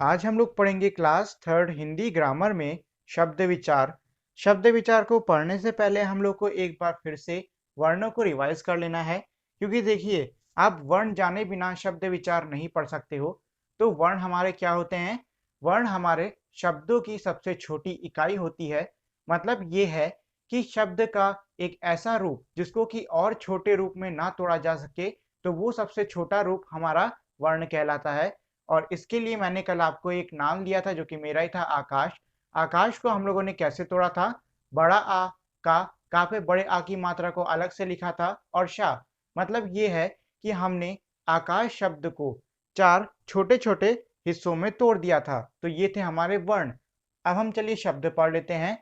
आज हम लोग पढ़ेंगे क्लास थर्ड हिंदी ग्रामर में शब्द विचार। शब्द विचार को पढ़ने से पहले हम लोग को एक बार फिर से वर्णों को रिवाइज कर लेना है, क्योंकि देखिए आप वर्ण जाने बिना शब्द विचार नहीं पढ़ सकते हो। तो वर्ण हमारे क्या होते हैं? वर्ण हमारे शब्दों की सबसे छोटी इकाई होती है। मतलब ये है कि शब्द का एक ऐसा रूप जिसको कि और छोटे रूप में ना तोड़ा जा सके, तो वो सबसे छोटा रूप हमारा वर्ण कहलाता है। और इसके लिए मैंने कल आपको एक नाम दिया था जो कि मेरा ही था, आकाश। आकाश को हम लोगों ने कैसे तोड़ा था? बड़ा आ का पे बड़े आ की मात्रा को अलग से लिखा था, और शा मतलब ये है कि हमने आकाश शब्द को 4 छोटे-छोटे हिस्सों में तोड़ दिया था। तो ये थे हमारे वर्ण। अब हम चलिए शब्द पढ़ लेते हैं।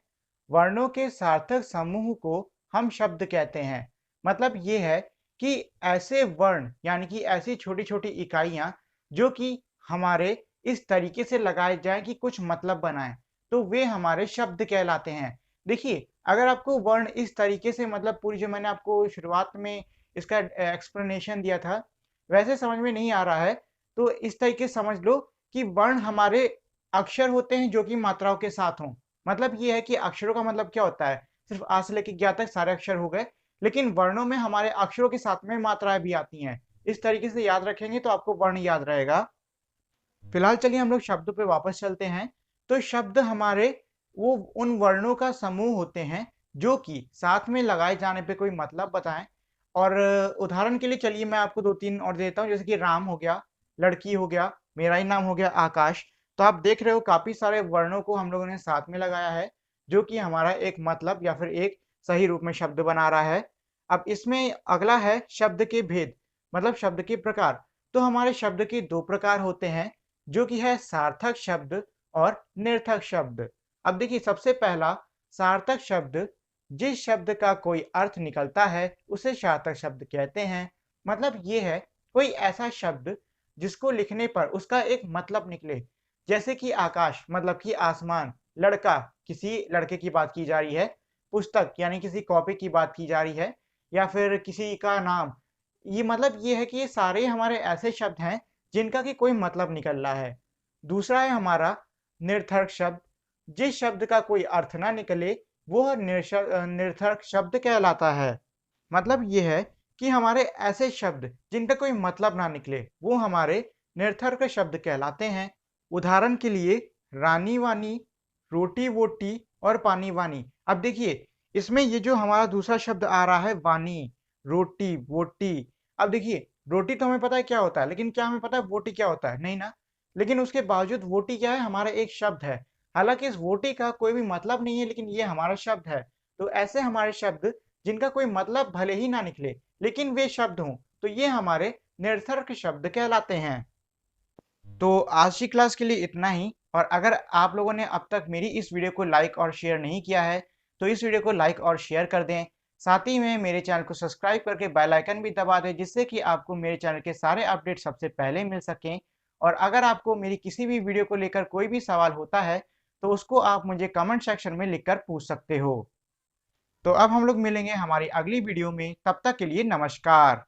वर्णों के सार्थक समूह को हम शब्द कहते हैं। मतलब ये है कि ऐसे वर्ण यानी कि ऐसी छोटी-छोटी इकाइयाँ जो कि हमारे इस तरीके से लगाए जाएँ कि कुछ मतलब बनाएँ, तो वे हमारे शब्द कहलाते हैं। देखिए, अगर आपको वर्ण इस तरीके से मतलब पूरी जो मैंने आपको शुरुआत में इसका एक्सप्लेनेशन दिया था, वैसे समझ में नहीं आ रहा है, तो इस तरीके से समझ लो कि वर्ण हमारे अक्षर होते हैं जो कि मात्राओं के साथ हों। मतलब ये है कि अक्षरों का मतलब क्या होता है? सिर्फ़ आ से लेके ज्ञ तक सारे अक्षर हो गए, लेकिन वर्णों में हमारे अक्षरों के साथ में मात्राएँ भी आती हैं। इस तरीके से याद रखेंगे तो आपको वर्ण याद रहेगा। फिलहाल चलिए हम लोग शब्दों पे वापस चलते हैं। तो शब्द हमारे वो उन वर्णों का समूह होते हैं जो कि साथ में लगाए जाने पे कोई मतलब बताएँ। और उदाहरण के लिए चलिए मैं आपको 2-3 और देता हूँ, जैसे कि राम हो गया, लड़की हो गया, मेरा ही नाम हो गया आकाश। तो आप देख रहे हो काफ़ी सारे वर्णों को हम लोगों ने साथ में लगाया है, जो कि हमारा एक मतलब या फिर एक सही रूप में शब्द बना रहा है। अब इसमें अगला है शब्द के भेद, मतलब शब्द के प्रकार। तो हमारे शब्द के 2 प्रकार होते हैं, जो कि है सार्थक शब्द और निरर्थक शब्द। अब देखिए सबसे पहला सार्थक शब्द, जिस शब्द का कोई अर्थ निकलता है उसे सार्थक शब्द कहते हैं। मतलब ये है कोई ऐसा शब्द जिसको लिखने पर उसका एक मतलब निकले। जैसे कि आकाश मतलब कि आसमान, लड़का किसी लड़के की बात की जा रही है, पुस्तक यानी किसी कॉपी की बात की जा रही है, या फिर किसी का नाम। ये मतलब ये है कि ये सारे हमारे ऐसे शब्द हैं जिनका कि कोई मतलब निकल रहा है। दूसरा है हमारा निरर्थक शब्द, जिस शब्द का कोई अर्थ ना निकले वह निरर्थक शब्द कहलाता है। मतलब ये है कि हमारे ऐसे शब्द जिनका कोई मतलब ना निकले वो हमारे निरर्थक शब्द कहलाते हैं। उदाहरण के लिए रानी वानी, रोटी वोटी और पानी वानी। अब देखिए इसमें ये जो हमारा दूसरा शब्द आ रहा है वानी, रोटी वोटी। अब देखिए रोटी तो हमें पता है क्या होता है, लेकिन क्या हमें पता है वोटी क्या होता है? नहीं ना। लेकिन उसके बावजूद वोटी क्या है? हमारा एक शब्द है। हालांकि इस वोटी का कोई भी मतलब नहीं है, लेकिन ये हमारा शब्द है। तो ऐसे हमारे शब्द जिनका कोई मतलब भले ही ना निकले, लेकिन वे शब्द हों, तो ये हमारे निरर्थक शब्द कहलाते हैं। तो आज की क्लास के लिए इतना ही। और अगर आप लोगों ने अब तक मेरी इस वीडियो को लाइक और शेयर नहीं किया है, तो इस वीडियो को लाइक और शेयर कर दें। साथ ही में मेरे चैनल को सब्सक्राइब करके बेल आइकन भी दबा दें, जिससे कि आपको मेरे चैनल के सारे अपडेट सबसे पहले मिल सकें। और अगर आपको मेरी किसी भी वीडियो को लेकर कोई भी सवाल होता है, तो उसको आप मुझे कमेंट सेक्शन में लिखकर पूछ सकते हो। तो अब हम लोग मिलेंगे हमारी अगली वीडियो में, तब तक के लिए नमस्कार।